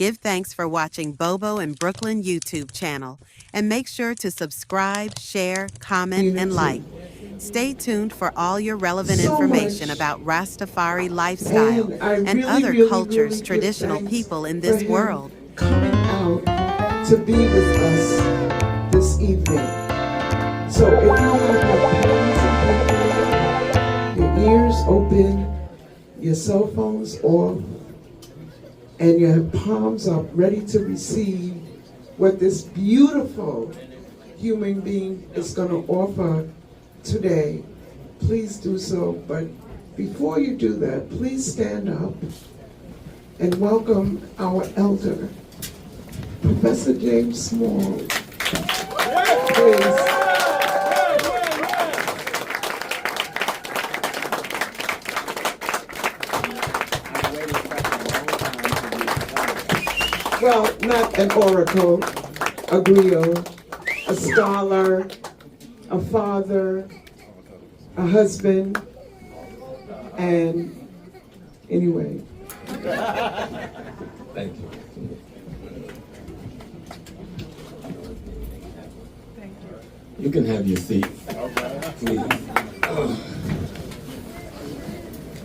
Give thanks for watching Bobo and Brooklyn YouTube channel, and make sure to subscribe, share, comment, and like. Stay tuned for all your relevant information about Rastafari lifestyle and other cultures, traditional people in this world. Coming out to be with us this evening. So if you have your pens and paper, your ears open, your cell phones off, and your palms up, ready to receive what this beautiful human being is going to offer today, please do so. But before you do that, please stand up and welcome our elder, Professor James Smalls. Please. Well, not an oracle, a griot, a scholar, a father, a husband, and anyway. Thank you. You can have your seat, please.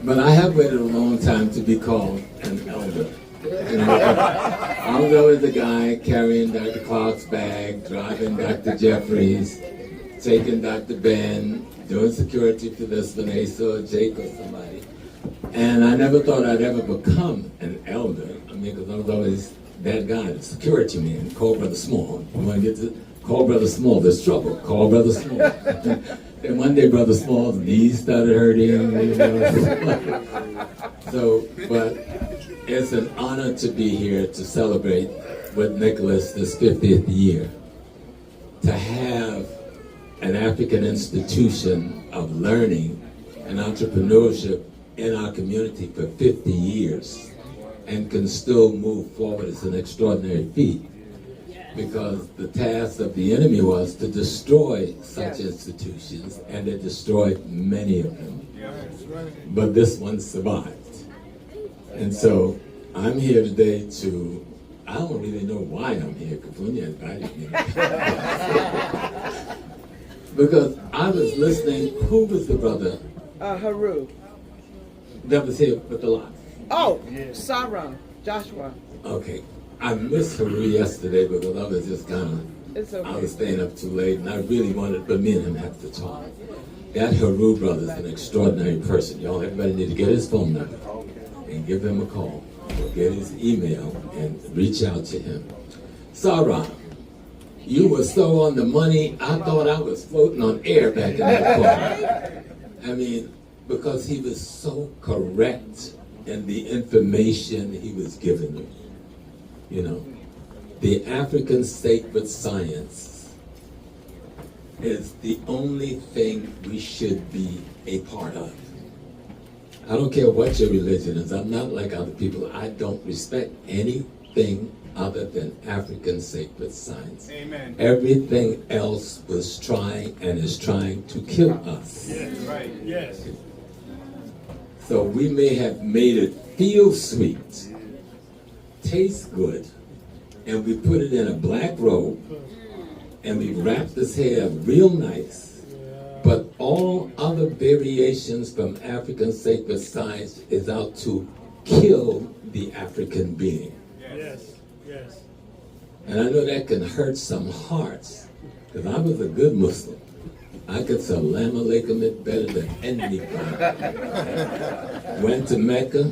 But I have waited a long time to be called an elder. You know, I was always the guy carrying Dr. Clark's bag, driving Dr. Jeffries, taking Dr. Ben, doing security for this Vanessa or Jake or somebody. And I never thought I'd ever become an elder. I mean, because I was always that guy, the security man, call Brother Small. You want to get to call Brother Small, there's trouble, call Brother Small. Then one day Brother Small's knees started hurting, you know. So, but it's an honor to be here to celebrate with Nicholas this 50th year. To have an African institution of learning and entrepreneurship in our community for 50 years and can still move forward is an extraordinary feat, because the task of the enemy was to destroy such institutions, and they destroyed many of them. But this one survived. And so I'm here today to, I don't really know why I'm here, Kafunya invited me. Because I was listening, who was the brother? Haru. That was here with the lot. Oh, Sarah, Joshua. Okay. I missed Haru yesterday because I was just kind of, It's okay. I was staying up too late, and I really wanted, but me and him have to talk. That Haru brother is an extraordinary person. Y'all, everybody need to get his phone number and give him a call, or get his email and reach out to him. Sarah, you were so on the money, I thought I was floating on air back in that corner. I mean, because he was so correct in the information he was giving me. You know, the African sacred science is the only thing we should be a part of. I don't care what your religion is. I'm not like other people. I don't respect anything other than African sacred science. Amen. Everything else was trying and is trying to kill us. Yes, right. Yes. So we may have made it feel sweet, taste good, and we put it in a black robe, and we wrapped his hair real nice, but all other variations from African sacred science is out to kill the African being. Yes. Yes. And I know that can hurt some hearts, because I was a good Muslim. I could salam alaikum it better than anybody. Went to Mecca,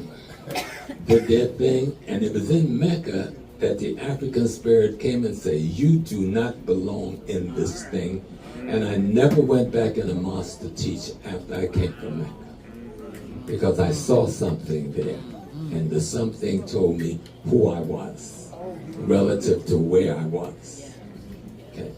did their thing, and it was in Mecca that the African spirit came and said, you do not belong in this thing. And I never went back in a mosque to teach after I came from Mecca, because I saw something there, and the something told me who I was relative to where I was. Okay.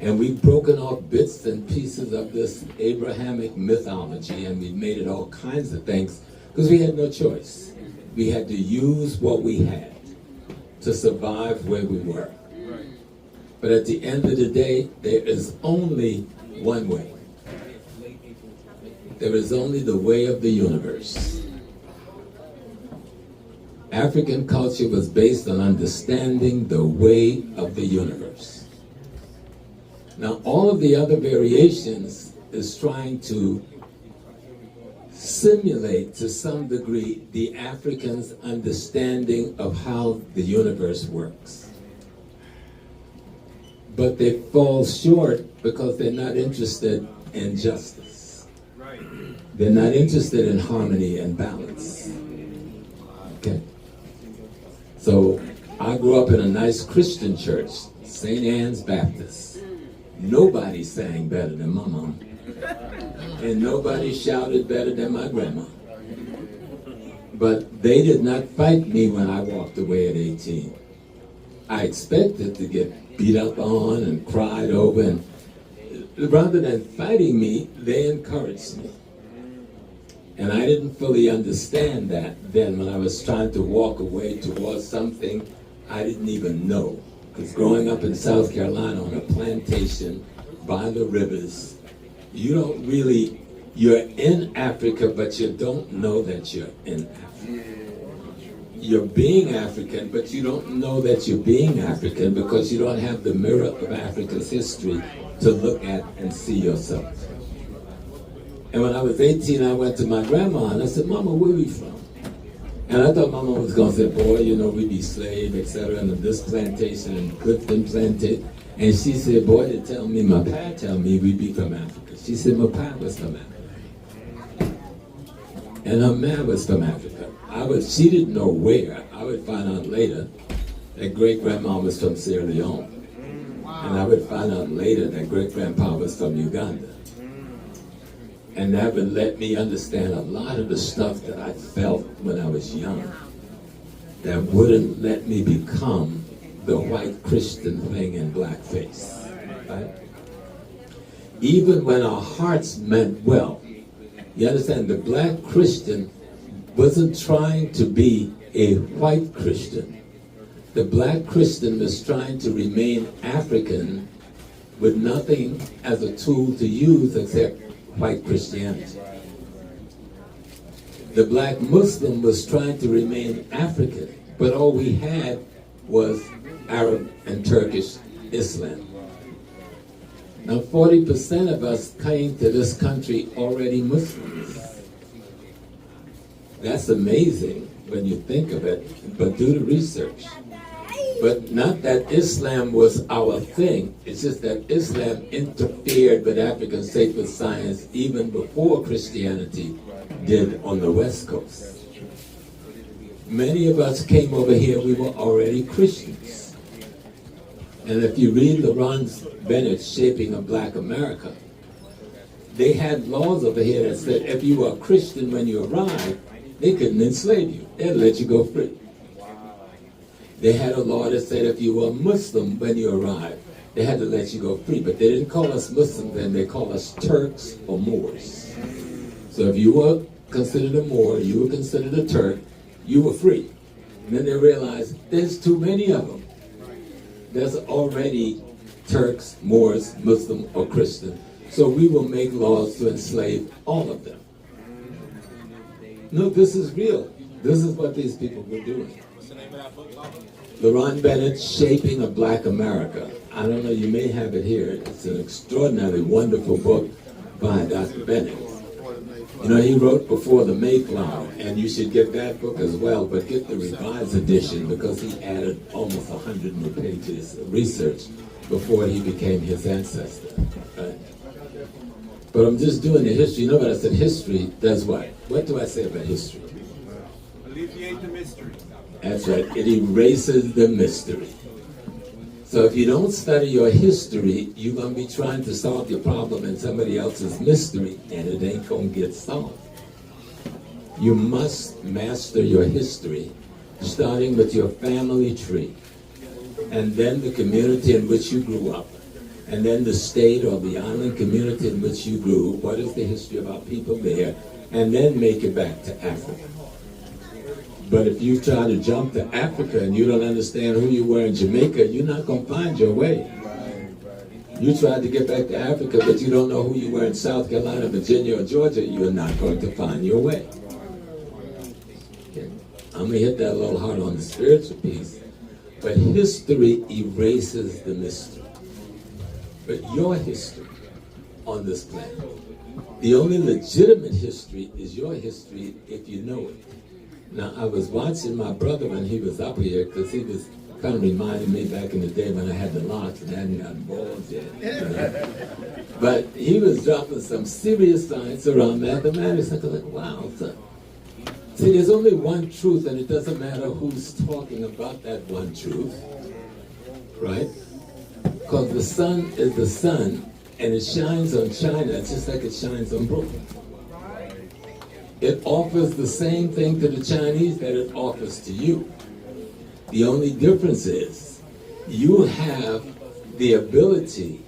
And we've broken off bits and pieces of this Abrahamic mythology, and we've made it all kinds of things because we had no choice. We had to use what we had to survive where we were. But at the end of the day, there is only one way. There is only the way of the universe. African culture was based on understanding the way of the universe. Now, all of the other variations is trying to simulate to some degree the African's understanding of how the universe works. But they fall short because they're not interested in justice. They're not interested in harmony and balance. Okay? So I grew up in a nice Christian church, St. Anne's Baptist. Nobody sang better than my mom. And nobody shouted better than my grandma. But they did not fight me when I walked away at 18. I expected to get beat up on and cried over, and rather than fighting me, they encouraged me. And I didn't fully understand that then when I was trying to walk away towards something I didn't even know. Because growing up in South Carolina on a plantation by the rivers, you don't really, you're in Africa, but you don't know that you're in Africa. You're being African, but you don't know that you're being African because you don't have the mirror of Africa's history to look at and see yourself. And when I was 18, I went to my grandma and I said, Mama, where are we from? And I thought Mama was going to say, boy, you know, we be slave, etc., and this plantation and Clifton plantation. And she said, boy, they tell me, my pa tell me we be from Africa. She said, my pa was from Africa. And her ma was from Africa. She didn't know where. I would find out later that great-grandma was from Sierra Leone. And I would find out later that great-grandpa was from Uganda. And that would let me understand a lot of the stuff that I felt when I was young that wouldn't let me become the white Christian thing in blackface. Right? Even when our hearts meant well, you understand, the black Christian wasn't trying to be a white Christian. The black Christian was trying to remain African with nothing as a tool to use except white Christianity. The black Muslim was trying to remain African, but all we had was Arab and Turkish Islam. Now 40% of us came to this country already Muslims. That's amazing when you think of it, but do the research. But not that Islam was our thing, it's just that Islam interfered with African sacred science even before Christianity did on the West Coast. Many of us came over here, we were already Christians. And if you read LaRon Bennett's Shaping of Black America, they had laws over here that said if you were a Christian when you arrived, they couldn't enslave you. They'd let you go free. They had a law that said if you were a Muslim when you arrived, they had to let you go free. But they didn't call us Muslims then, they called us Turks or Moors. So if you were considered a Moor, you were considered a Turk, you were free. And then they realized there's too many of them. There's already Turks, Moors, Muslim, or Christian. So we will make laws to enslave all of them. No, this is real. This is what these people were doing. What's the name of that book? LaRon Bennett's Shaping of Black America. I don't know, you may have it here. It's an extraordinarily wonderful book by Dr. Bennett. You know, he wrote Before the Mayflower, and you should get that book as well, but get the revised edition because he added almost 100 new pages of research before he became his ancestor. Right? But I'm just doing the history. You know what I said? History does what? What do I say about history? Alleviate the mystery. That's right. It erases the mystery. So if you don't study your history, you're going to be trying to solve your problem in somebody else's mystery, and it ain't going to get solved. You must master your history, starting with your family tree, and then the community in which you grew up, and then the state or the island community in which you grew. What is the history of our people there? And then make it back to Africa. But if you try to jump to Africa and you don't understand who you were in Jamaica, you're not going to find your way. You tried to get back to Africa, but you don't know who you were in South Carolina, Virginia, or Georgia, you're not going to find your way. Okay. I'm gonna hit that a little hard on the spiritual piece, but history erases the mystery. But your history on this planet, the only legitimate history is your history if you know it. Now, I was watching my brother when he was up here, because he was kind of reminding me back in the day when I had the locks and hadn't gotten balls yet. You know? But he was dropping some serious science around mathematics. I was like, wow. So, see, there's only one truth, and it doesn't matter who's talking about that one truth, right? Because the sun is the sun, and it shines on China just like it shines on Brooklyn. It offers the same thing to the Chinese that it offers to you. The only difference is you have the ability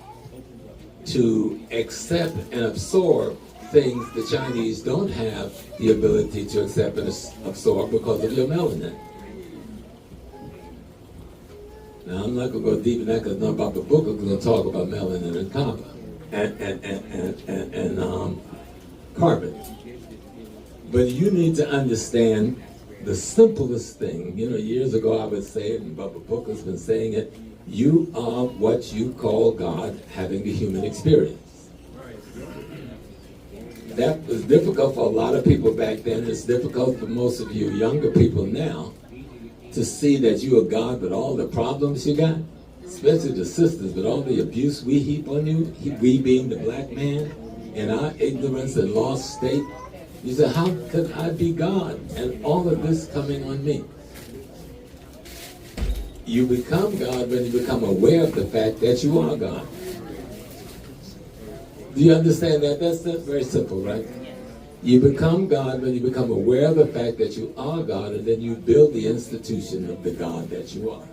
to accept and absorb things the Chinese don't have the ability to accept and absorb because of your melanin. Now, I'm not going to go deep in that because not about the book. I'm going to talk about melanin and copper and carbon. But you need to understand the simplest thing. You know, years ago I would say it, and Bubba Book has been saying it, you are what you call God having the human experience. That was difficult for a lot of people back then. It's difficult for most of you younger people now to see that you are God with all the problems you got, especially the sisters, with all the abuse we heap on you, we being the black man, in our ignorance and lost state. You say, how could I be God? And all of this coming on me. You become God when you become aware of the fact that you are God. Do you understand that? That's very simple, right? You become God when you become aware of the fact that you are God, and then you build the institution of the God that you are.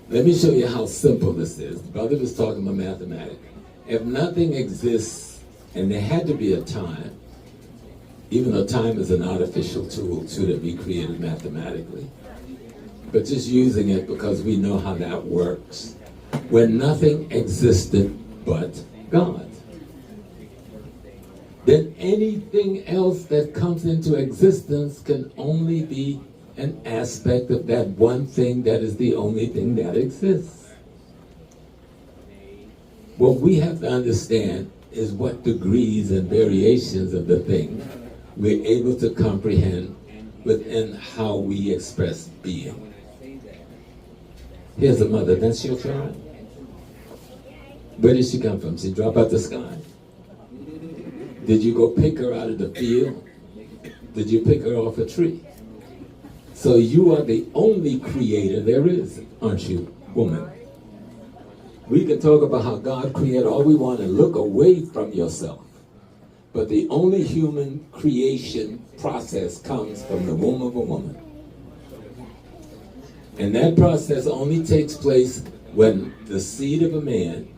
Let me show you how simple this is. The brother was talking about mathematics. If nothing exists, and there had to be a time, even though time is an artificial tool too that we created mathematically, but just using it because we know how that works, when nothing existed but God, then anything else that comes into existence can only be an aspect of that one thing that is the only thing that exists. What we have to understand is what degrees and variations of the thing we're able to comprehend within how we express being. Here's a mother, that's your child. Where did she come from? She dropped out the sky? Did you go pick her out of the field? Did you pick her off a tree? So you are the only creator there is, aren't you, woman? We can talk about how God created all we want and look away from yourself. But the only human creation process comes from the womb of a woman. And that process only takes place when the seed of a man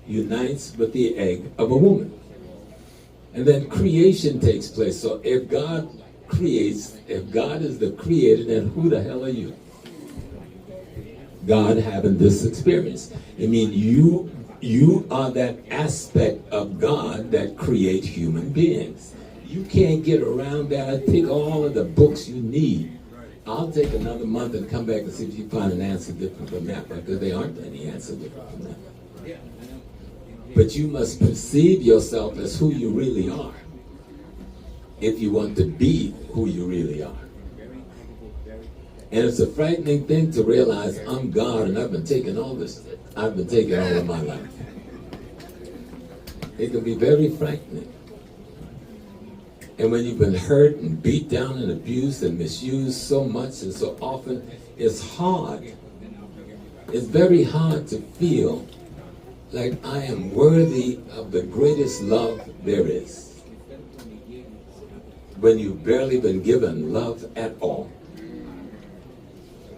unites with the egg of a woman. And then creation takes place. So if God creates, if God is the creator, then who the hell are you? God having this experience. I mean, you are that aspect of God that creates human beings. You can't get around that. Take all of the books you need. I'll take another month and come back and see if you find an answer different from that, because there aren't any answers different from that. But you must perceive yourself as who you really are if you want to be who you really are. And it's a frightening thing to realize I'm God and I've been taking all this. I've been taking all of my life. It can be very frightening. And when you've been hurt and beat down and abused and misused so much and so often, it's hard. It's very hard to feel like I am worthy of the greatest love there is, when you've barely been given love at all.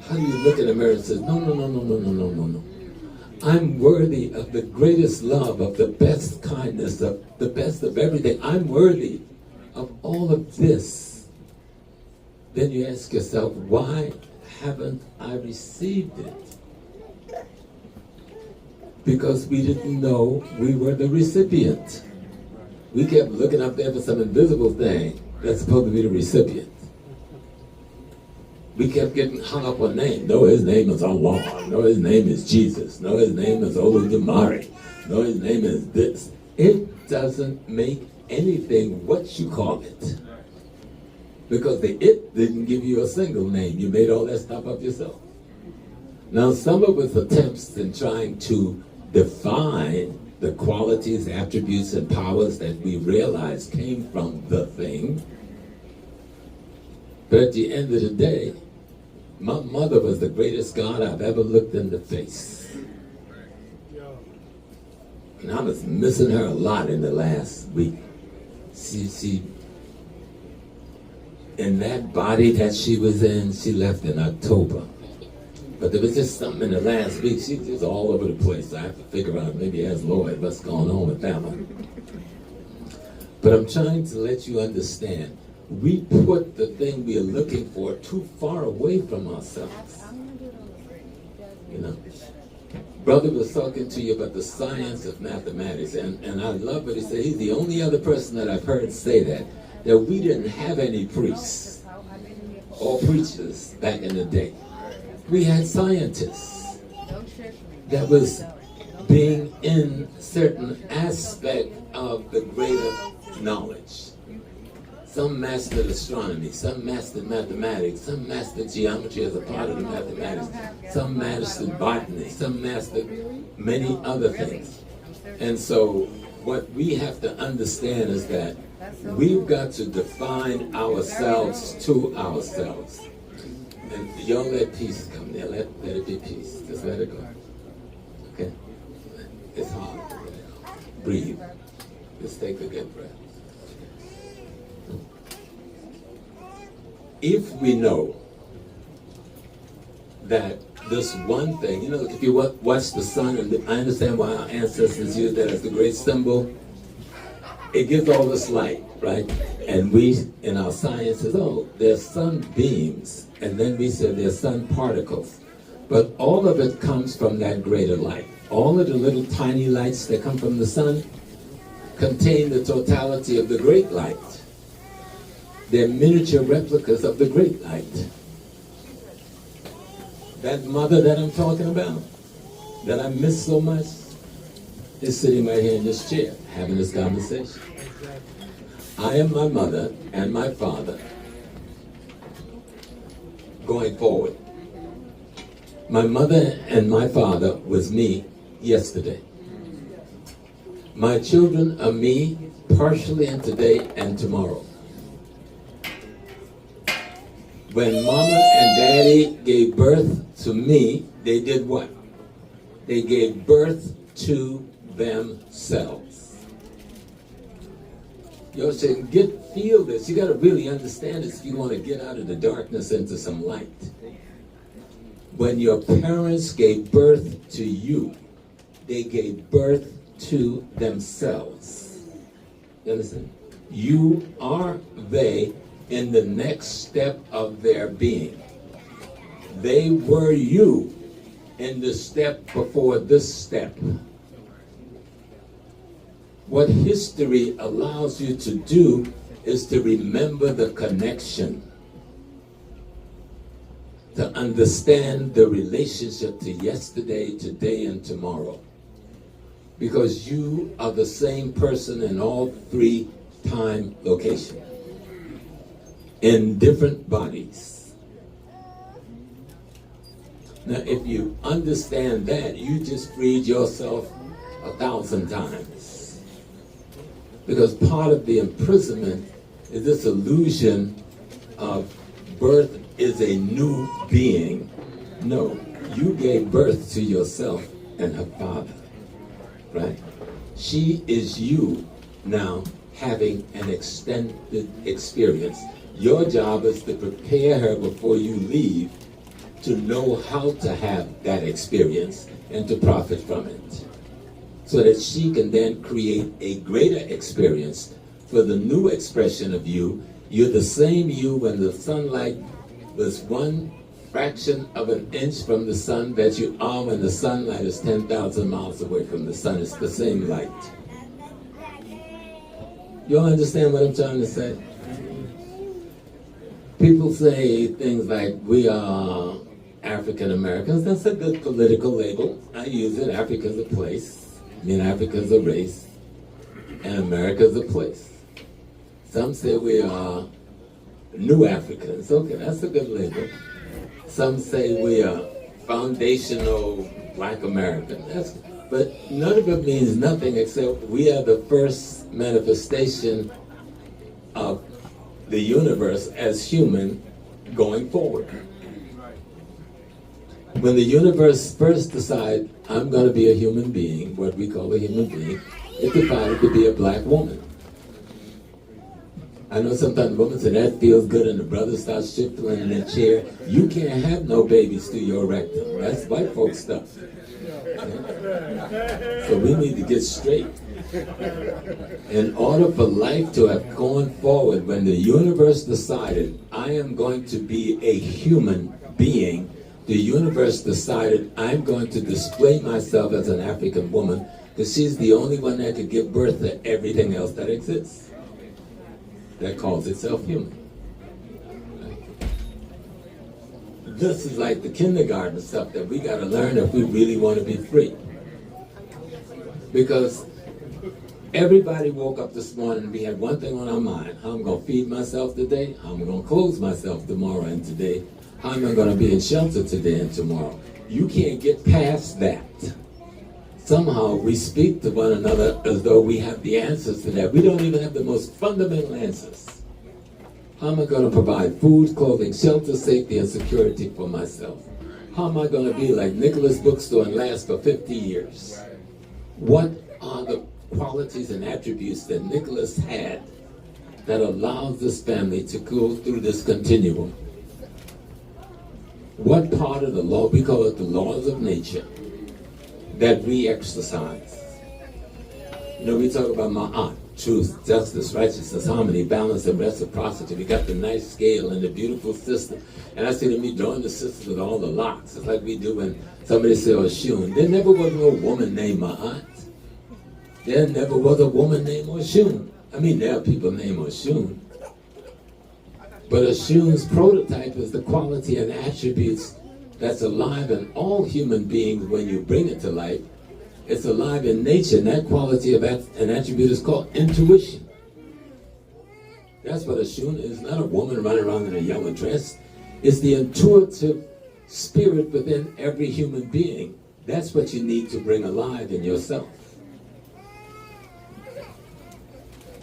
How do you look in the mirror and say, no, I'm worthy of the greatest love, of the best kindness, of the best of everything. I'm worthy of all of this. Then you ask yourself, why haven't I received it? Because we didn't know we were the recipient. We kept looking up there for some invisible thing that's supposed to be the recipient. We kept getting hung up on names. No, his name is Allah. No, his name is Jesus. No, his name is Oludumare. No, his name is this. It doesn't make anything what you call it. Because the it didn't give you a single name. You made all that stuff up yourself. Now, some of us attempts in trying to define the qualities, attributes, and powers that we realize came from the thing. But at the end of the day, my mother was the greatest God I've ever looked in the face. And I was missing her a lot in the last week. She in that body that she was in, she left in October. But there was just something in the last week. She was just all over the place. I have to figure out, maybe ask Lloyd what's going on with that one. But I'm trying to let you understand, we put the thing we are looking for too far away from ourselves. You know, brother was talking to you about the science of mathematics, and I love what he said. He's the only other person that I've heard say that we didn't have any priests or preachers back in the day. We had scientists that was being in certain aspect of the greater knowledge. Some mastered astronomy, some mastered mathematics, some mastered geometry as a part of the mathematics, some mastered botany, some mastered many other things. And so what we have to understand is that we've got to define ourselves to ourselves. And y'all let peace come there. Let it be peace. Just let it go. Okay? It's hard. Breathe. Just take a good breath. If we know that this one thing, you know, if you watch the sun, and I understand why our ancestors used that as the great symbol, it gives all this light, right? And we, in our science, says, oh, there's sunbeams, and then we said there's sun particles. But all of it comes from that greater light. All of the little tiny lights that come from the sun contain the totality of the great light. They're miniature replicas of the great light. That mother that I'm talking about, that I miss so much, is sitting right here in this chair, having this conversation. I am my mother and my father going forward. My mother and my father was me yesterday. My children are me partially in today and tomorrow. When mama and daddy gave birth to me, they did what? They gave birth to themselves. You feel this. You got to really understand this if you want to get out of the darkness into some light. When your parents gave birth to you, they gave birth to themselves. You understand? You are they in the next step of their being. They were you in the step before this step. What history allows you to do is to remember the connection, to understand the relationship to yesterday, today, and tomorrow. Because you are the same person in all three time locations, in different bodies. Now, if you understand that, you just freed yourself 1,000 times. Because part of the imprisonment is this illusion of birth is a new being. No, you gave birth to yourself and her father, right? She is you now having an extended experience. Your job is to prepare her before you leave to know how to have that experience and to profit from it, so that she can then create a greater experience for the new expression of you. You're the same you when the sunlight was 1 fraction of an inch from the sun that you are when the sunlight is 10,000 miles away from the sun. It's the same light. You all understand what I'm trying to say? People say things like, we are African Americans. That's a good political label. I use it. Africa's a place. I mean, Africa's a race. And America's a place. Some say we are New Africans. Okay, that's a good label. Some say we are foundational Black American. But none of it means nothing except we are the first manifestation of the universe as human going forward. When the universe first decided, I'm going to be a human being, what we call a human being, it decided to be a Black woman. I know sometimes women say that feels good and the brother starts shifting in their chair. You can't have no babies through your rectum. That's white folks stuff. Okay? So we need to get straight. In order for life to have gone forward, when the universe decided, I am going to be a human being, the universe decided, I'm going to display myself as an African woman, because she's the only one that could give birth to everything else that exists, that calls itself human. This is like the kindergarten stuff that we got to learn if we really want to be free. Because everybody woke up this morning and we had one thing on our mind: how I'm going to feed myself today, how I'm going to clothe myself tomorrow and today, how am I going to be in shelter today and tomorrow. You can't get past that. Somehow we speak to one another as though we have the answers to that. We don't even have the most fundamental answers. How am I going to provide food, clothing, shelter, safety, and security for myself? How am I going to be like Nicholas Bookstore and last for 50 years? What are the qualities and attributes that Nicholas had that allows this family to go through this continuum? What part of the law, we call it the laws of nature, that we exercise? You know, we talk about ma'at, truth, justice, righteousness, harmony, balance, and reciprocity. We got the nice scale and the beautiful system. And I see them drawing the system with all the locks. It's like we do when somebody says Oshun. There never was no woman named Ma'at. There never was a woman named Oshun. I mean, there are people named Oshun. But Oshun's prototype is the quality and attributes that's alive in all human beings when you bring it to life. It's alive in nature, and that quality of an attribute is called intuition. That's what Oshun is, not a woman running around in a yellow dress. It's the intuitive spirit within every human being. That's what you need to bring alive in yourself.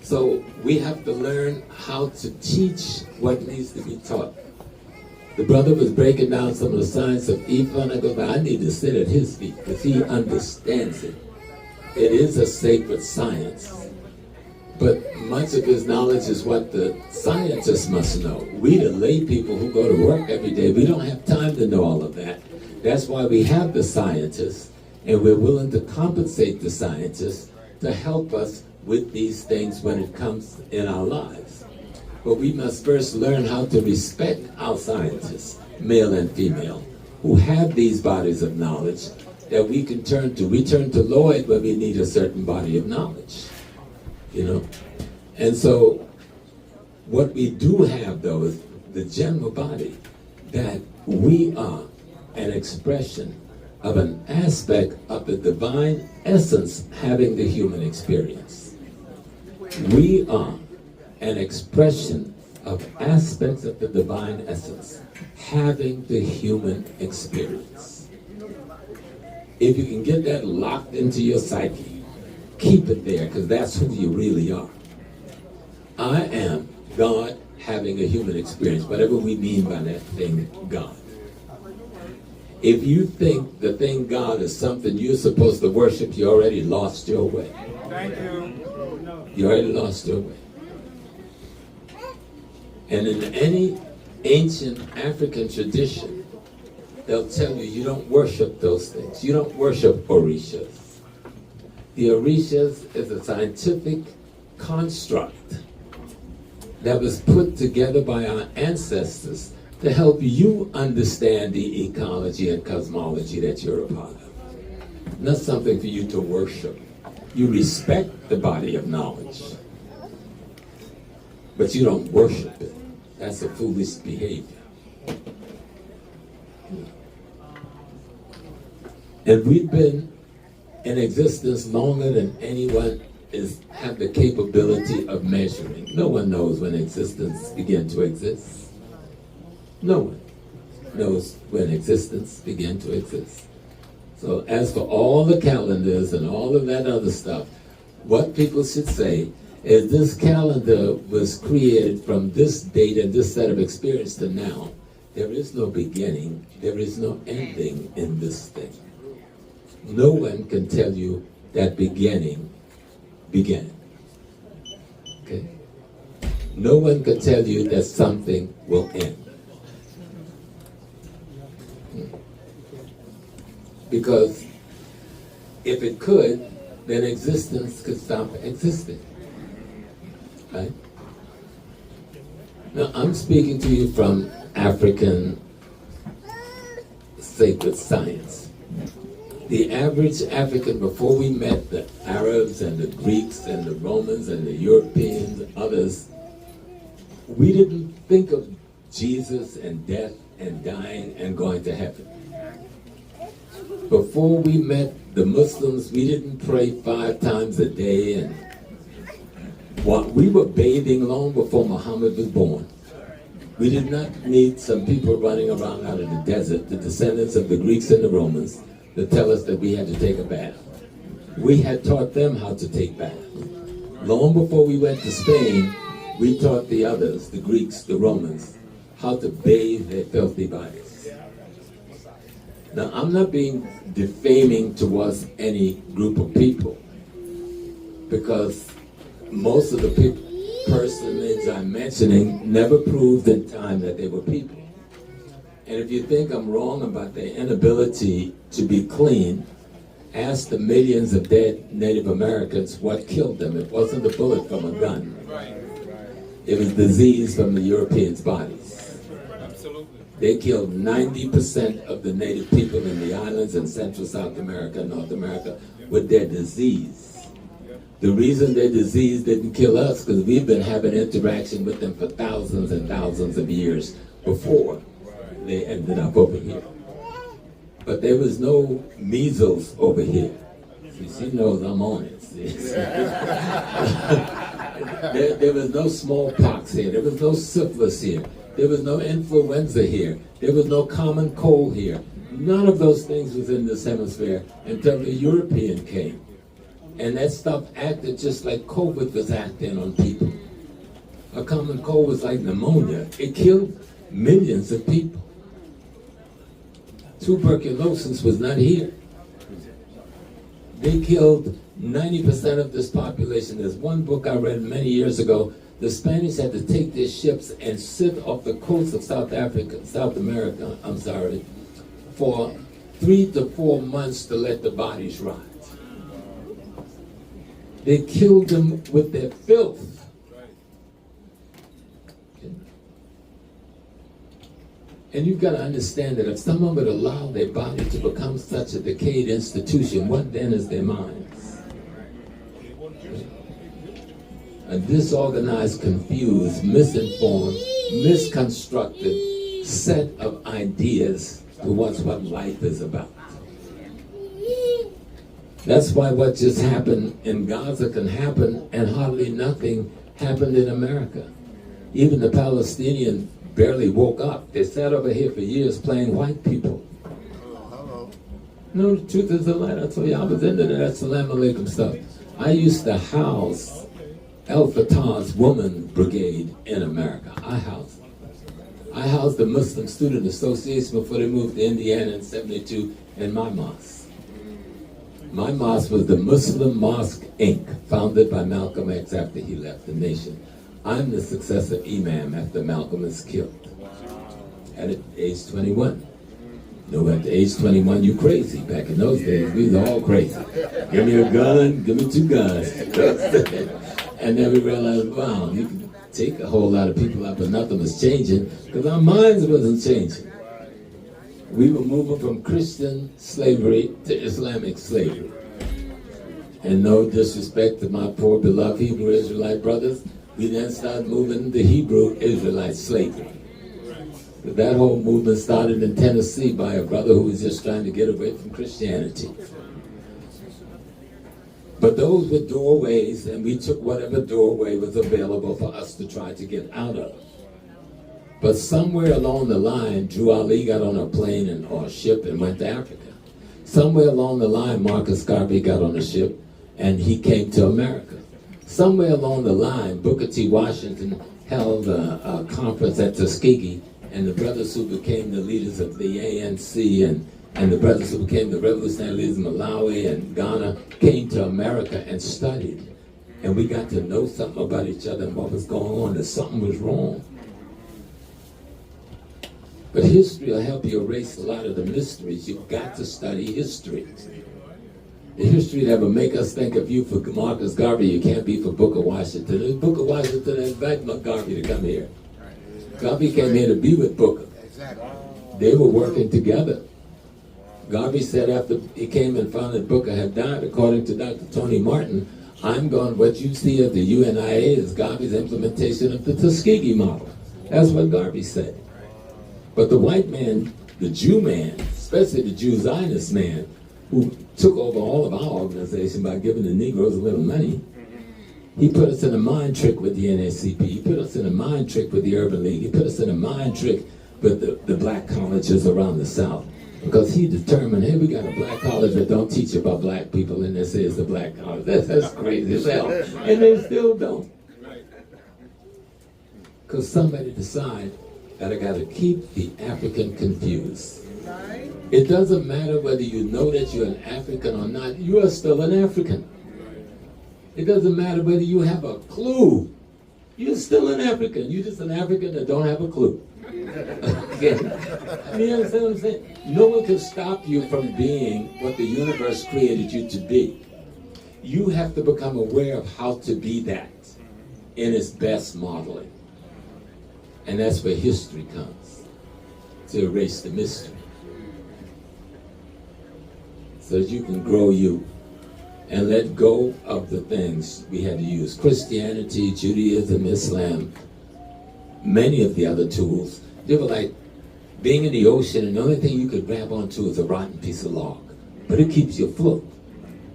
So we have to learn how to teach what needs to be taught. The brother was breaking down some of the science of Ifa, and I go, I need to sit at his feet because he understands it. It is a sacred science. But much of his knowledge is what the scientists must know. We, the lay people who go to work every day, we don't have time to know all of that. That's why we have the scientists, and we're willing to compensate the scientists to help us with these things when it comes in our lives. But we must first learn how to respect our scientists, male and female, who have these bodies of knowledge that we can turn to. We turn to Lloyd when we need a certain body of knowledge, you know? And so what we do have, though, is the general body, that we are an expression of an aspect of the divine essence having the human experience. We are an expression of aspects of the divine essence having the human experience. If you can get that locked into your psyche, keep it there, because that's who you really are. I am God having a human experience, whatever we mean by that thing, God. If you think the thing God is something you're supposed to worship, you already lost your way. Thank you. You already lost your way. And in any ancient African tradition, they'll tell you you don't worship those things. You don't worship orishas. The orishas is a scientific construct that was put together by our ancestors to help you understand the ecology and cosmology that you're a part of. Not something for you to worship. You respect the body of knowledge, but you don't worship it. That's a foolish behavior. And we've been in existence longer than anyone have the capability of measuring. No one knows when existence began to exist. No one knows when existence began to exist. So as for all the calendars and all of that other stuff, what people should say is this calendar was created from this date and this set of experience to now. There is no beginning, there is no ending in this thing. No one can tell you that beginning began. Okay? No one can tell you that something will end. Because if it could, then existence could stop existing. Right? Now, I'm speaking to you from African sacred science. The average African, before we met the Arabs and the Greeks and the Romans and the Europeans and others, we didn't think of Jesus and death and dying and going to heaven. Before we met the Muslims, we didn't pray 5 times a day, and we were bathing long before Muhammad was born. We did not need some people running around out of the desert, the descendants of the Greeks and the Romans, to tell us that we had to take a bath. We had taught them how to take baths. Long before we went to Spain, we taught the others, the Greeks, the Romans, how to bathe their filthy bodies. Now, I'm not being defaming towards any group of people, because most of the personages I'm mentioning never proved in time that they were people. And if you think I'm wrong about their inability to be clean, ask the millions of dead Native Americans what killed them. It wasn't a bullet from a gun. It was disease from the Europeans' bodies. They killed 90% of the native people in the islands in Central South America, North America, with their disease. The reason their disease didn't kill us, because we've been having interaction with them for thousands and thousands of years before they ended up over here. But there was no measles over here. See, she knows I'm on it. There was no smallpox here. There was no syphilis here. There was no influenza here. There was no common cold here. None of those things was in this hemisphere until the European came. And that stuff acted just like COVID was acting on people. A common cold was like pneumonia. It killed millions of people. Tuberculosis was not here. They killed 90% of this population. There's one book I read many years ago. The Spanish had to take their ships and sit off the coast of South America, for 3 to 4 months to let the bodies rot. They killed them with their filth. Okay. And you've got to understand that if someone would allow their body to become such a decayed institution, what then is their minds? Okay. A disorganized, confused, misinformed, misconstructed set of ideas towards what life is about. That's why what just happened in Gaza can happen, and hardly nothing happened in America. Even the Palestinians barely woke up. They sat over here for years playing white people. No, the truth is a lie. I told you I was into that Salam Alaikum stuff. I used to house El Fatah's Woman Brigade in America. I housed the Muslim Student Association before they moved to Indiana in '72 in my mosque. My mosque was the Muslim Mosque, Inc., founded by Malcolm X after he left the nation. I'm the successor imam after Malcolm is killed. At age 21. You know, at age 21, you crazy. Back in those days, we was all crazy. Give me a gun, give me 2 guns. And then we realized, wow, you can take a whole lot of people out, but nothing was changing, because our minds wasn't changing. We were moving from Christian slavery to Islamic slavery. And no disrespect to my poor beloved Hebrew Israelite brothers, We then started moving the Hebrew Israelite slavery. That whole movement started in Tennessee by a brother who was just trying to get away from Christianity. But those were doorways, and we took whatever doorway was available for us to try to get out of. But somewhere along the line, Drew Ali got on a plane or a ship and went to Africa. Somewhere along the line, Marcus Garvey got on a ship and he came to America. Somewhere along the line, Booker T. Washington held a conference at Tuskegee, and the brothers who became the leaders of the ANC and the brothers who became the revolutionary leaders of Malawi and Ghana came to America and studied. And we got to know something about each other and what was going on, that something was wrong. But history will help you erase a lot of the mysteries. You've got to study history. The history that will make us think of you for Marcus Garvey, you can't be for Booker Washington. If Booker Washington invited Garvey to come here. Garvey came here to be with Booker. They were working together. Garvey said after he came and found that Booker had died, according to Dr. Tony Martin, what you see as the UNIA is Garvey's implementation of the Tuskegee model. That's what Garvey said. But the white man, the Jew man, especially the Jew Zionist man, who took over all of our organization by giving the Negroes a little money, he put us in a mind trick with the NACP. He put us in a mind trick with the Urban League. He put us in a mind trick with the black colleges around the South. Because he determined, hey, we got a black college that don't teach about black people, and they say it's a black college. That's crazy as hell. And they still don't. Because somebody decided that I got to keep the African confused. It doesn't matter whether you know that you're an African or not, you are still an African. It doesn't matter whether you have a clue, you're still an African. You're just an African that don't have a clue. Okay. You understand what I'm saying? No one can stop you from being what the universe created you to be. You have to become aware of how to be that in its best modeling. And that's where history comes, to erase the mystery. So that you can grow you and let go of the things we had to use. Christianity, Judaism, Islam, many of the other tools, they were like being in the ocean and the only thing you could grab onto is a rotten piece of log. But it keeps you afloat.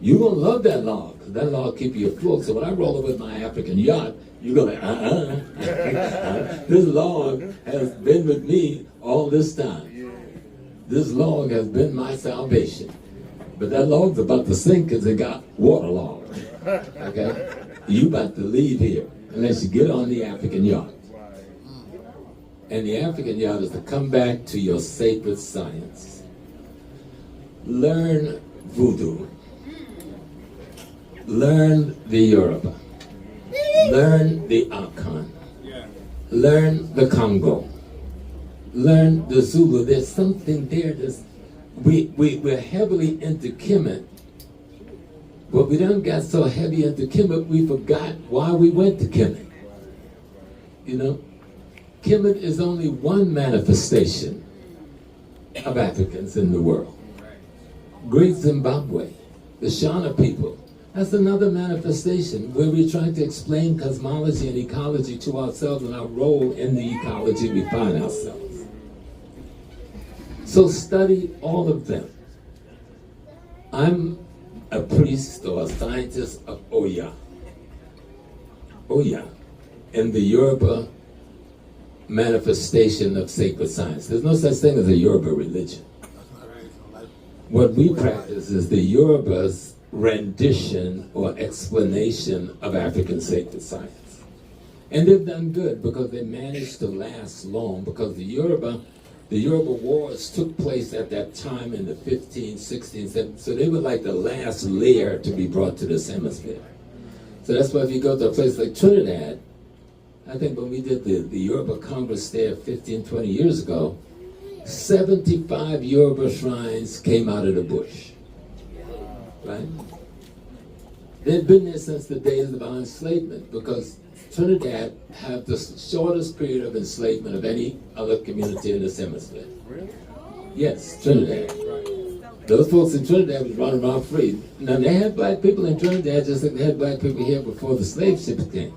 You're going to love that log, because that log keeps you afloat. So when I roll over with my African yacht, you're going to this log has been with me all this time. This log has been my salvation. But that log's about to sink because it got waterlogged. Okay? You about to leave here unless you get on the African yacht. And the African yacht is to come back to your sacred science. Learn voodoo. Learn the Yoruba. Learn the Akan. Learn the Congo. Learn the Zulu. There's something there that's we're heavily into Kemet, but we done got so heavy into Kemet we forgot why we went to Kemet. You know, Kemet is only one manifestation of Africans in the world. Great Zimbabwe, the Shona people, that's another manifestation where we're trying to explain cosmology and ecology to ourselves and our role in the ecology we find ourselves. So study all of them. I'm a priest or a scientist of Oya. Oya, in the Yoruba manifestation of sacred science. There's no such thing as a Yoruba religion. What we practice is the Yoruba's rendition or explanation of African sacred science. And they've done good because they managed to last long, because the Yoruba wars took place at that time in the 15th, 16th, 17th, so they were like the last layer to be brought to this hemisphere. So that's why if you go to a place like Trinidad, I think when we did the Yoruba Congress there 15, 20 years ago, 75 Yoruba shrines came out of the bush, right? They've been there since the days of our enslavement, because Trinidad had the shortest period of enslavement of any other community in this hemisphere. Really? Yes, Trinidad. Those folks in Trinidad was running around free. Now they had black people in Trinidad just like they had black people here before the slave ships came.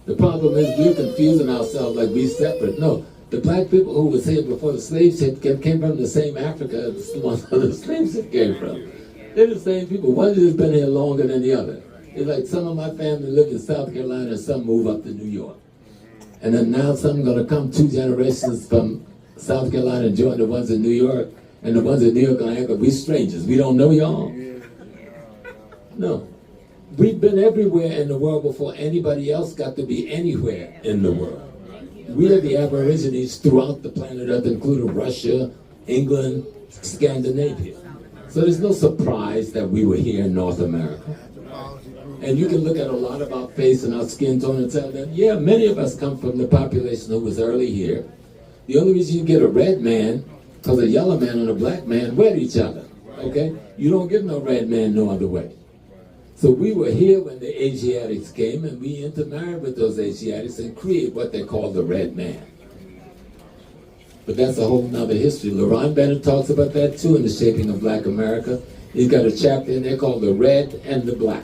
The problem is we're confusing ourselves like we're separate. No, the black people who was here before the slave ship came from the same Africa as the ones the slave ship came from. They're the same people. One has been here longer than the other. It's like some of my family lived in South Carolina and some moved up to New York. And then now some going to come 2 generations from South Carolina and join the ones in New York. And the ones in New York are going to act like we strangers. We don't know y'all. No. We've been everywhere in the world before anybody else got to be anywhere in the world. We are the Aborigines throughout the planet Earth, including Russia, England, Scandinavia. So there's no surprise that we were here in North America. And you can look at a lot of our face and our skin tone and tell that, yeah, many of us come from the population who was early here. The only reason you get a red man, because a yellow man and a black man wed each other, okay? You don't get no red man no other way. So we were here when the Asiatics came, and we intermarried with those Asiatics and created what they call the red man. But that's a whole nother history. Leron Bennett talks about that too in The Shaping of Black America. He's got a chapter in there called The Red and the Black.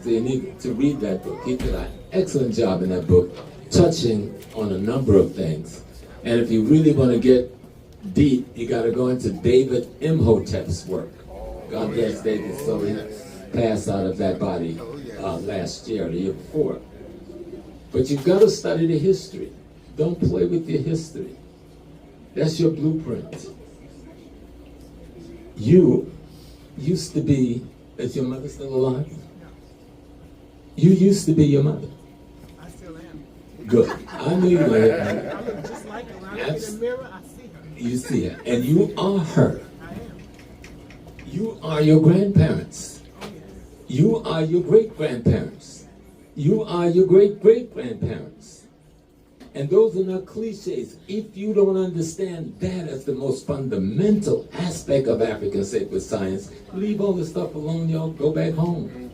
So you need to read that book. He did an excellent job in that book, touching on a number of things. And if you really want to get deep, you got to go into David Imhotep's work. God bless David. So he passed out of that body last year, the year before. But you've got to study the history. Don't play with your history. That's your blueprint. You used to be, is your mother still alive? You used to be your mother. I still am. Good. I knew you were. I look just like her. When I look in the mirror, I see her. You see her. And you are her. I am. You are your grandparents. Oh, yes. You are your great-grandparents. You are your great-great-grandparents. And those are not cliches. If you don't understand that as the most fundamental aspect of African sacred science, leave all this stuff alone, y'all. Go back home.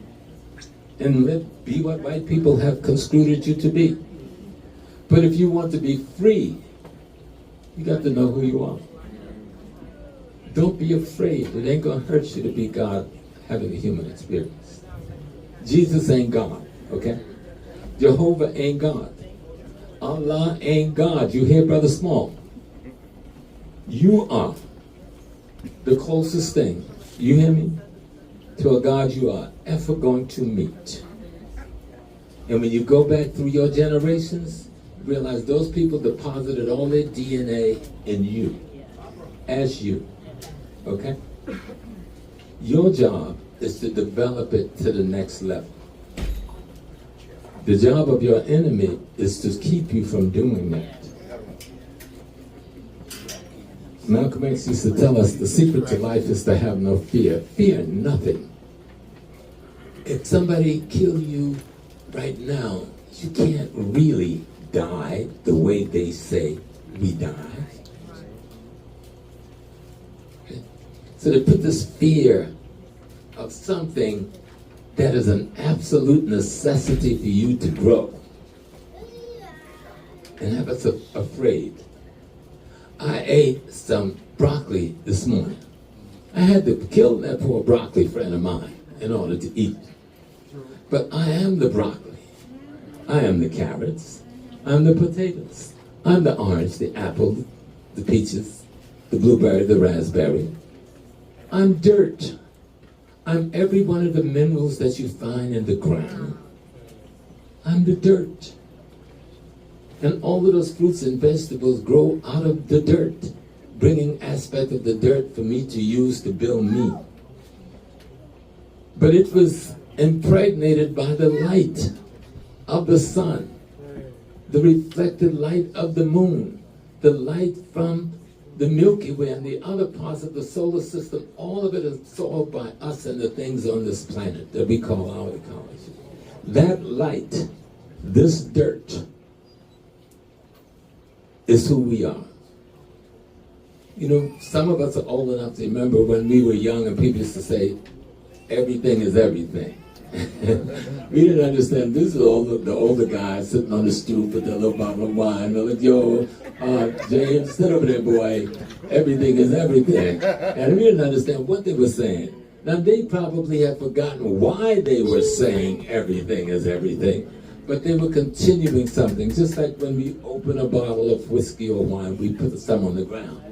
And be what white people have construed you to be. But if you want to be free, you got to know who you are. Don't be afraid. It ain't going to hurt you to be God having a human experience. Jesus ain't God, okay? Jehovah ain't God. Allah ain't God. You hear, Brother Small? You are the closest thing, you hear me, to a God you are ever going to meet. And when you go back through your generations, realize those people deposited all their DNA in you, as you, okay? Your job is to develop it to the next level. The job of your enemy is to keep you from doing that. Malcolm X used to tell us the secret to life is to have no fear. Fear nothing. If somebody kill you right now, you can't really die the way they say we die. Okay? So they put this fear of something that is an absolute necessity for you to grow and have us afraid. I ate some broccoli this morning. I had to kill that poor broccoli friend of mine in order to eat. But I am the broccoli. I am the carrots. I'm the potatoes. I'm the orange, the apple, the peaches, the blueberry, the raspberry. I'm dirt. I'm every one of the minerals that you find in the ground. I'm the dirt. And all of those fruits and vegetables grow out of the dirt, bringing aspect of the dirt for me to use to build me. But it was impregnated by the light of the sun, the reflected light of the moon, the light from the Milky Way and the other parts of the solar system. All of it is absorbed by us and the things on this planet that we call our ecology. That light, this dirt, is who we are. You know, some of us are old enough to remember when we were young and people used to say, everything is everything. We didn't understand. This is all the older guys sitting on the stoop with their little bottle of wine. They're like, yo, James, sit over there, boy. Everything is everything. And we didn't understand what they were saying. Now, they probably had forgotten why they were saying everything is everything. but they were continuing something. Just like when we open a bottle of whiskey or wine, we put some on the ground.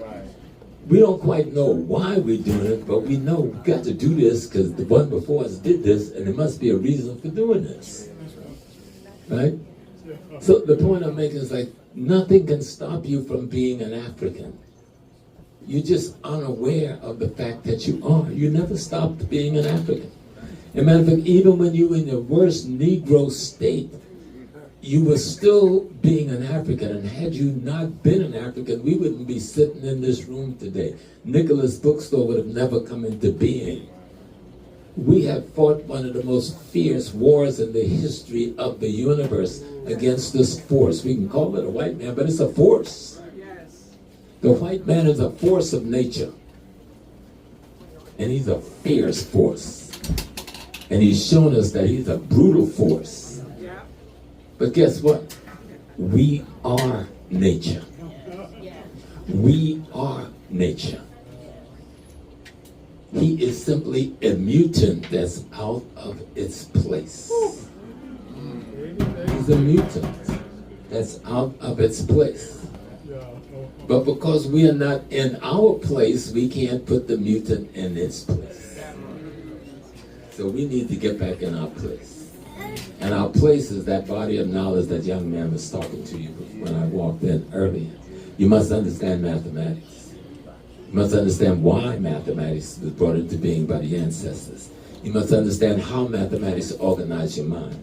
We don't quite know why we're doing it, but we know we've got to do this because the one before us did this, and there must be a reason for doing this. Right? So the point I'm making is like, nothing can stop you from being an African. You're just unaware of the fact that you are. You never stopped being an African. As a matter of fact, even when you were in your worst Negro state, you were still being an African. And had you not been an African, we wouldn't be sitting in this room today. Nicholas Bookstore would have never come into being. We have fought one of the most fierce wars in the history of the universe against this force. We can call it a white man, but it's a force. The white man is a force of nature. And he's a fierce force. And he's shown us that he's a brutal force. But guess what? We are nature. We are nature. He is simply a mutant that's out of its place. He's a mutant that's out of its place. But because we are not in our place, we can't put the mutant in its place. So we need to get back in our place. And our place is that body of knowledge that young man was talking to you when I walked in earlier. You must understand mathematics. You must understand why mathematics was brought into being by the ancestors. You must understand how mathematics organize your mind.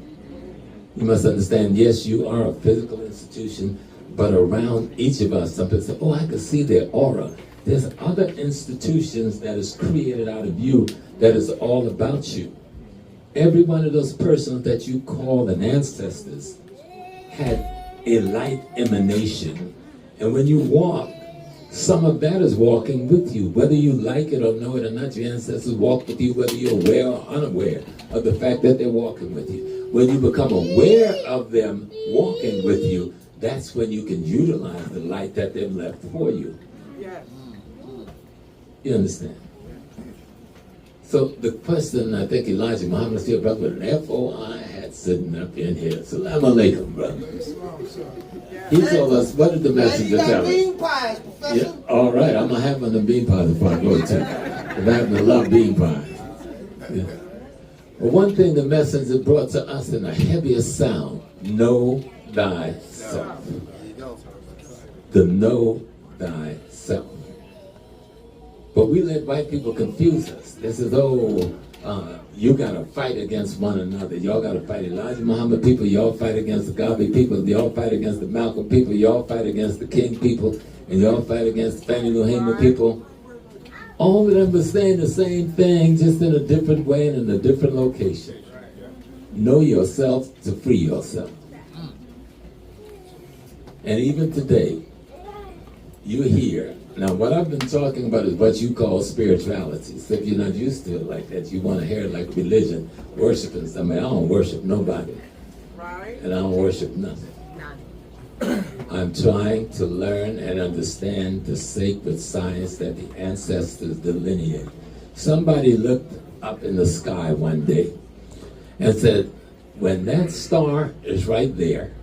You must understand, yes, you are a physical institution, but around each of us, some people say, oh, I can see their aura. There's other institutions that is created out of you that is all about you. Every one of those persons that you call an ancestors had a light emanation. And when you walk, some of that is walking with you. Whether you like it or know it or not, your ancestors walk with you, whether you're aware or unaware of the fact that they're walking with you. When you become aware of them walking with you, that's when you can utilize the light that they've left for you. You understand? So the question, I think Elijah Muhammad is your brother with an F-O-I hat sitting up in here. Salam alaikum, brother. He told us, what did the messenger tell us? Yeah, all right, I'm going to have one of the bean pies before I go to. Because I happen to love bean pies. Yeah. Well, one thing the messenger brought to us in a heavier sound, know thyself. The know thyself. But we let white people confuse us. This is, you got to fight against one another. Y'all got to fight Elijah Muhammad people. Y'all fight against the Garvey people. Y'all fight against the Malcolm people. Y'all fight against the King people. And y'all fight against the Fannie Lou Hamer people. All of them are saying the same thing, just in a different way and in a different location. Know yourself to free yourself. And even today, you're here. Now, what I've been talking about is what you call spirituality. So if you're not used to it like that, you want to hear it like religion, worshiping somebody. I don't worship nobody. And I don't worship nothing. I'm trying to learn and understand the sacred science that the ancestors delineate. Somebody looked up in the sky one day and said, when that star is right there,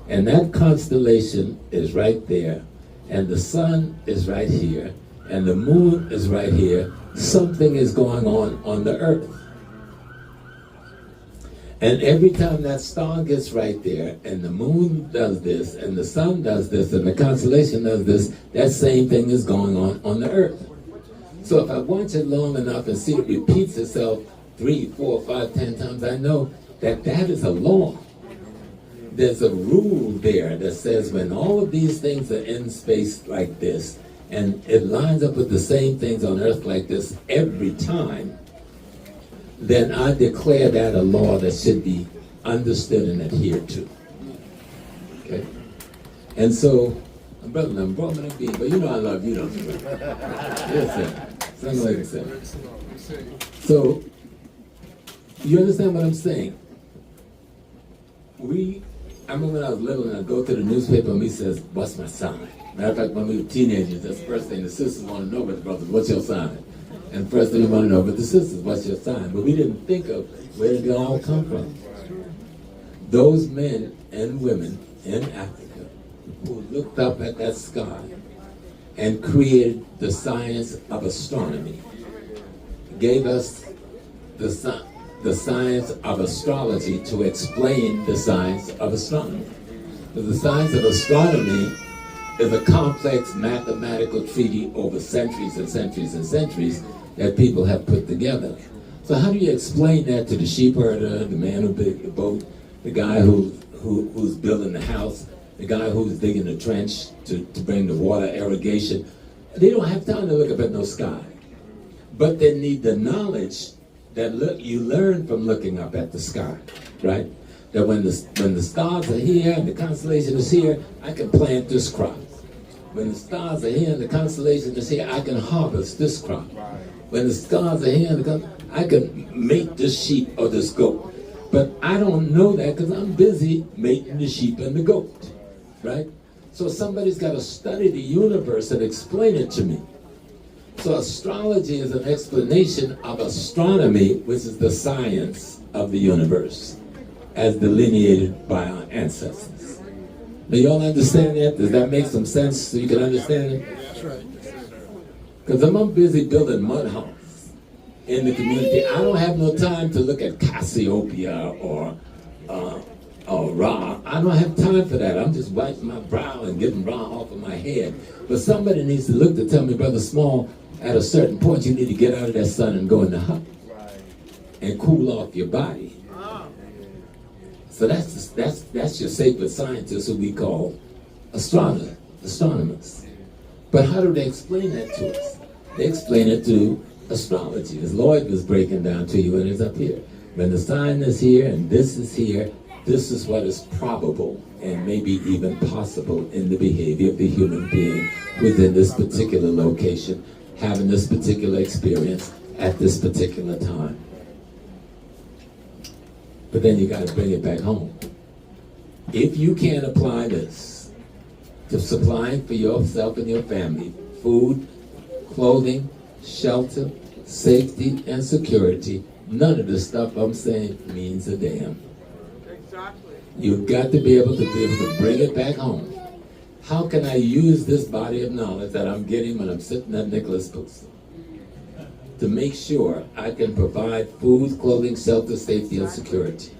and that constellation is right there, and the sun is right here, and the moon is right here, something is going on the earth. And every time that star gets right there, and the moon does this, and the sun does this, and the constellation does this, that same thing is going on the earth. So if I watch it long enough and see it repeats itself 3, 4, 5, 10 times, I know that that is a law. There's a rule there that says when all of these things are in space like this, and it lines up with the same things on earth like this every time, then I declare that a law that should be understood and adhered to. Okay? And so, brother, I'm broken up being, but you know I love you, don't you? Yes, sir. Something like that. So, you understand what I'm saying? I remember when I was little and I'd go to the newspaper and he says, what's my sign? Matter of fact, when we were teenagers, that's the first thing the sisters want to know, but the brothers, what's your sign? And first thing we want to know, but the sisters, what's your sign? But we didn't think of where did it all come from. those men and women in Africa who looked up at that sky and created the science of astronomy, gave us the science of astrology to explain the science of astronomy. But the science of astronomy is a complex mathematical treaty over centuries and centuries and centuries that people have put together. So how do you explain that to the sheep herder, the man who built the boat, the guy who's building the house, the guy who's digging the trench to bring the water irrigation? They don't have time to look up at no sky. But they need the knowledge that you learn from looking up at the sky, right? That when the stars are here and the constellation is here, I can plant this crop. When the stars are here and the constellation is here, I can harvest this crop. When the stars are here and I can mate this sheep or this goat. But I don't know that because I'm busy mating the sheep and the goat, right? So somebody's got to study the universe and explain it to me. So astrology is an explanation of astronomy, which is the science of the universe, as delineated by our ancestors. Do y'all understand that? Does that make some sense so you can understand it? That's right. Because I'm busy building mud huts in the community. I don't have no time to look at Cassiopeia or Ra. I don't have time for that. I'm just wiping my brow and getting Ra off of my head. But somebody needs to look to tell me, Brother Small, at a certain point you need to get out of that sun and go in the hut and cool off your body. So that's your sacred scientists who we call astronomers. But how do they explain that to us? They explain it through astrology, as Lloyd was breaking down to you and it's up here. When the sign is here and this is here, this is what is probable and maybe even possible in the behavior of the human being within this particular location, having this particular experience at this particular time. But then you got to bring it back home. If you can't apply this to supplying for yourself and your family food, clothing, shelter, safety, and security, none of the stuff I'm saying means a damn. Exactly. You've got to be able to bring it back home. How can I use this body of knowledge that I'm getting when I'm sitting at Nicholas Books to make sure I can provide food, clothing, shelter, safety, and security?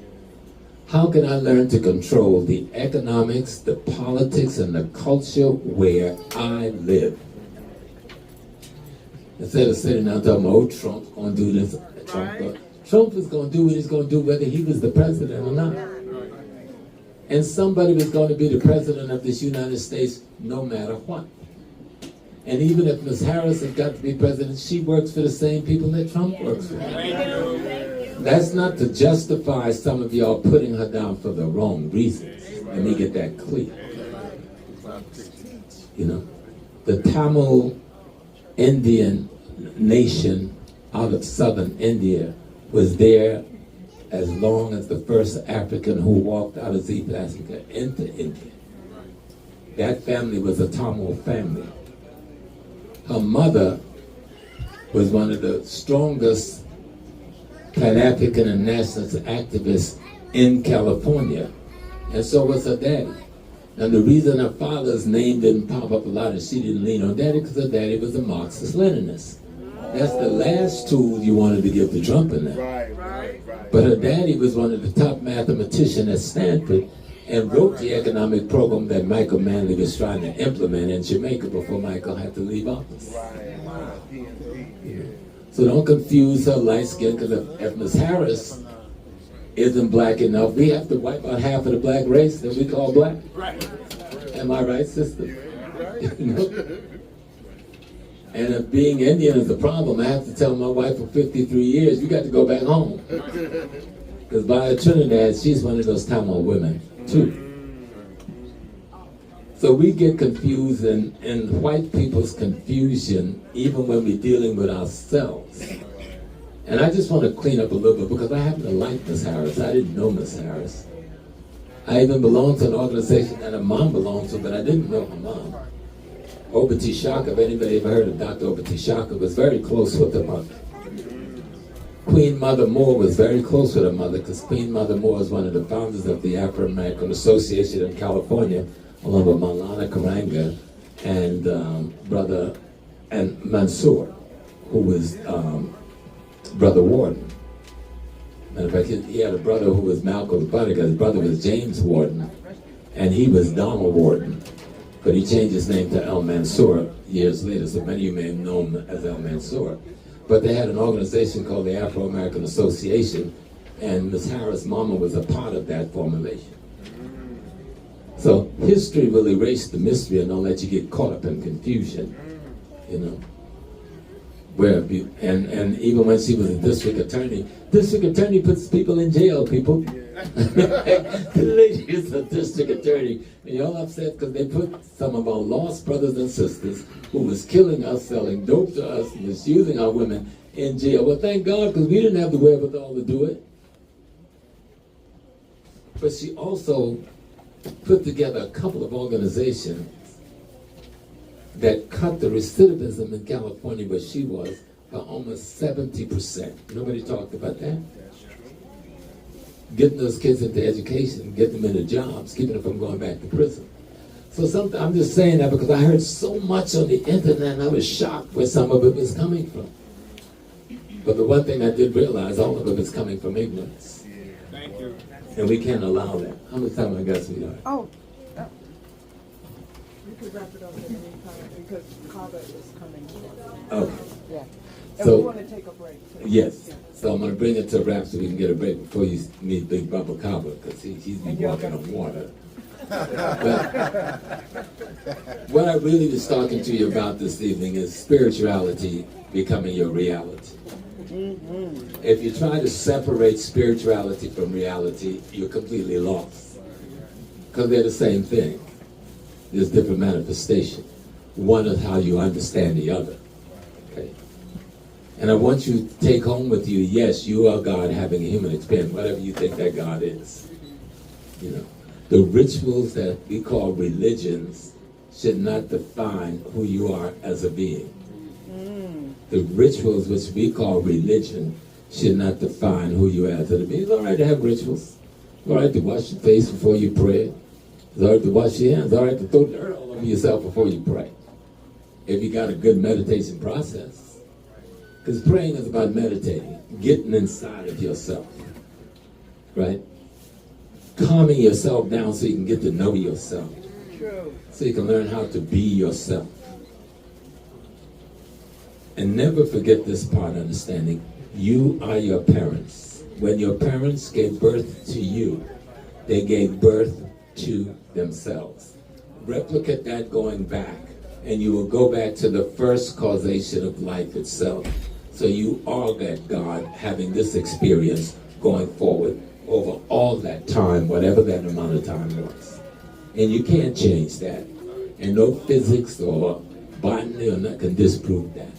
How can I learn to control the economics, the politics, and the culture where I live? Instead of sitting down talking about, oh, Trump's going to do this, Trump is going to do what he's going to do whether he was the president or not. And somebody was going to be the president of this United States no matter what. And even if Ms. Harris has got to be president, she works for the same people that Trump works for. That's not to justify some of y'all putting her down for the wrong reasons. Let me get that clear. You know, the Tamil Indian nation out of southern India was there as long as the first African who walked out of East Africa into India. That family was a Tamil family. Her mother was one of the strongest Pan-African and nationalist activists in California, and so was her daddy. And the reason her father's name didn't pop up a lot and she didn't lean on daddy because her daddy was a Marxist-Leninist. That's the last tool you wanted to give to Trump in that. But her daddy was one of the top mathematicians at Stanford and wrote the economic program that Michael Manley was trying to implement in Jamaica before Michael had to leave office. So don't confuse her light skin, because if Ms. Harris isn't black enough, we have to wipe out half of the black race that we call black. Am I right, sister? You know? And if being Indian is a problem, I have to tell my wife for 53 years, you got to go back home. Because by Trinidad, she's one of those Tamil women, too. So we get confused, and white people's confusion, even when we're dealing with ourselves. And I just want to clean up a little bit, because I happen to like Miss Harris. I didn't know Miss Harris. I even belonged to an organization that her mom belonged to, but I didn't know her mom. Obati Shaka, if anybody ever heard of Dr. Obati Shaka, was very close with her mother. Queen Mother Moore was very close with her mother because Queen Mother Moore is one of the founders of the Afro-American Association in California, along with Maulana Karanga and Brother and Mansour, who was Brother Warden. Matter of fact, he had a brother who was Malcolm's bodyguard. His brother was James Warden, and he was Donald Warden. But he changed his name to El Mansour years later, so many of you may have known him as El Mansour. But they had an organization called the Afro-American Association, and Miss Harris' mama was a part of that formulation. So history will erase the mystery and don't let you get caught up in confusion, you know. And even when she was a district attorney puts people in jail, people. The lady is a district attorney, and you're all upset because they put some of our lost brothers and sisters who was killing us, selling dope to us, misusing our women in jail. Well, thank God, because we didn't have the wherewithal to do it. But she also put together a couple of organizations that cut the recidivism in California where she was by almost 70%. Nobody talked about that. Getting those kids into education, getting them into jobs, keeping them from going back to prison. So I'm just saying that because I heard so much on the internet and I was shocked where some of it was coming from. But the one thing I did realize, all of it is coming from ignorance. Thank you. And we can't allow that. How much time I got, sweetheart? Oh, you can wrap it up at any time because Kava is coming. Okay. Yeah. And So- we want to take a break too. Yes. Yeah. So I'm going to bring it to a wrap so we can get a break before you meet Big Bubba Kaba, because he's been And y'all walking got- on water. But what I really was talking to you about this evening is spirituality becoming your reality. If you try to separate spirituality from reality, you're completely lost. Because they're the same thing. There's different manifestation. One is how you understand the other. Okay. And I want you to take home with you, yes, you are God having a human experience, whatever you think that God is. You know, the rituals that we call religions should not define who you are as a being. The rituals which we call religion should not define who you are as a being. It's all right to have rituals. It's all right to wash your face before you pray. It's all right to wash your hands. It's all right to throw dirt all over yourself before you pray. If you got a good meditation process. Because praying is about meditating, getting inside of yourself, right? Calming yourself down so you can get to know yourself. True. So you can learn how to be yourself. And never forget this part, understanding. You are your parents. When your parents gave birth to you, they gave birth to themselves. Replicate that going back, and you will go back to the first causation of life itself. So you are that God having this experience going forward over all that time, whatever that amount of time was. And you can't change that. And no physics or botany or nothing can disprove that.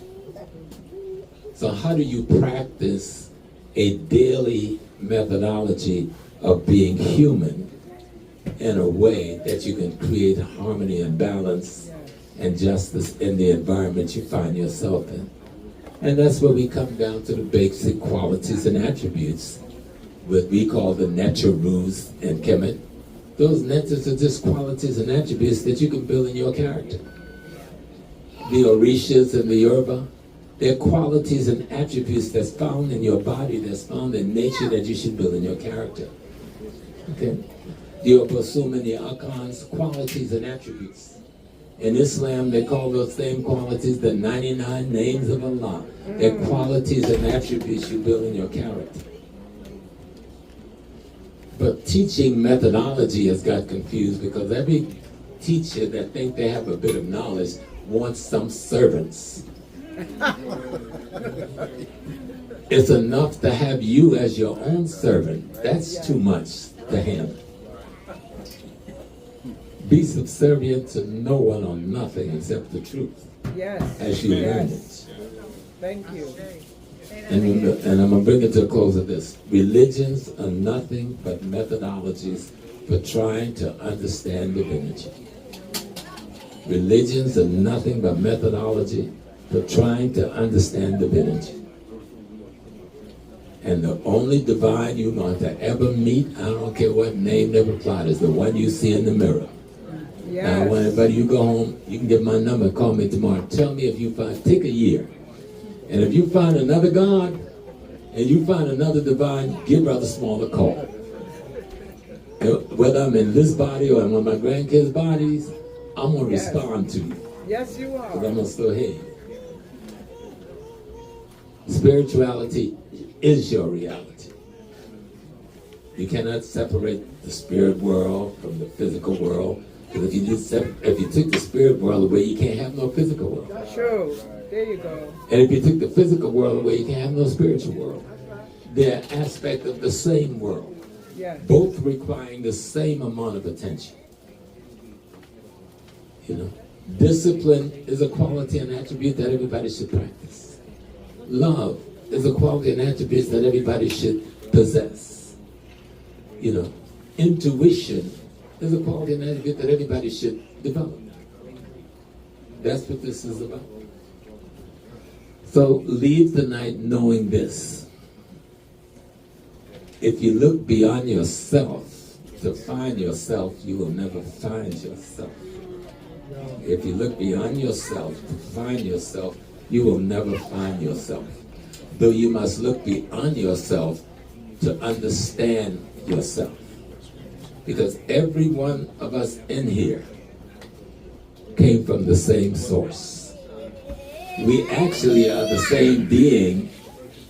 So how do you practice a daily methodology of being human in a way that you can create harmony and balance and justice in the environment you find yourself in? And that's where we come down to the basic qualities and attributes, what we call the natural rules and Kemet. Those natures are just qualities and attributes that you can build in your character. The Orishas and the Yoruba, they're qualities and attributes that's found in your body, that's found in nature that you should build in your character. Okay? The Opasum and the Akans, qualities and attributes. In Islam, they call those same qualities the 99 names of Allah. They're qualities and attributes you build in your character. But teaching methodology has got confused because every teacher that think they have a bit of knowledge wants some servants. It's enough to have you as your own servant. That's too much to handle. Be subservient to no one or nothing except the truth Yes. as you learn it. Thank you. And I'm going to bring it to a close of this. Religions are nothing but methodologies for trying to understand divinity. Religions are nothing but methodology for trying to understand divinity. And the only divine you're going to ever meet, I don't care what name they applied, is the one you see in the mirror. Now, whenever you go home, you can get my number, call me tomorrow. Tell me if you find, take a year. And if you find another God, and you find another divine, give Brother Small a call. And whether I'm in this body or in one of my grandkids' bodies, I'm going to respond to you. Yes, you are. Because I'm going to still hear you. Spirituality is your reality. You cannot separate the spirit world from the physical world. Because if you took the spirit world away, you can't have no physical world. True. There you go. And if you took the physical world away, you can't have no spiritual world. They're aspect of the same world. Yes. Both requiring the same amount of attention. You know, discipline is a quality and attribute that everybody should practice. Love is a quality and attribute that everybody should possess. You know, intuition is a quality and attribute that everybody should develop. That's what this is about. So leave the night knowing this. If you look beyond yourself to find yourself, you will never find yourself. If you look beyond yourself to find yourself, you will never find yourself. Though you must look beyond yourself to understand yourself. Because every one of us in here came from the same source. We actually are the same being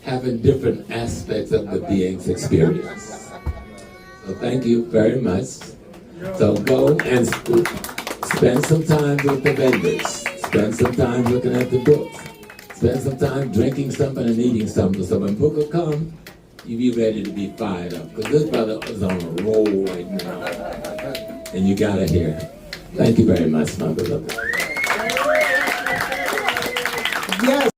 having different aspects of the being's experience. So thank you very much. So go and spend some time with the vendors. Spend some time looking at the books. Spend some time drinking something and eating something. So when Booker comes, you be ready to be fired up. Because this brother is on a roll right now. And you gotta hear him. Thank you very much, my beloved. Yes.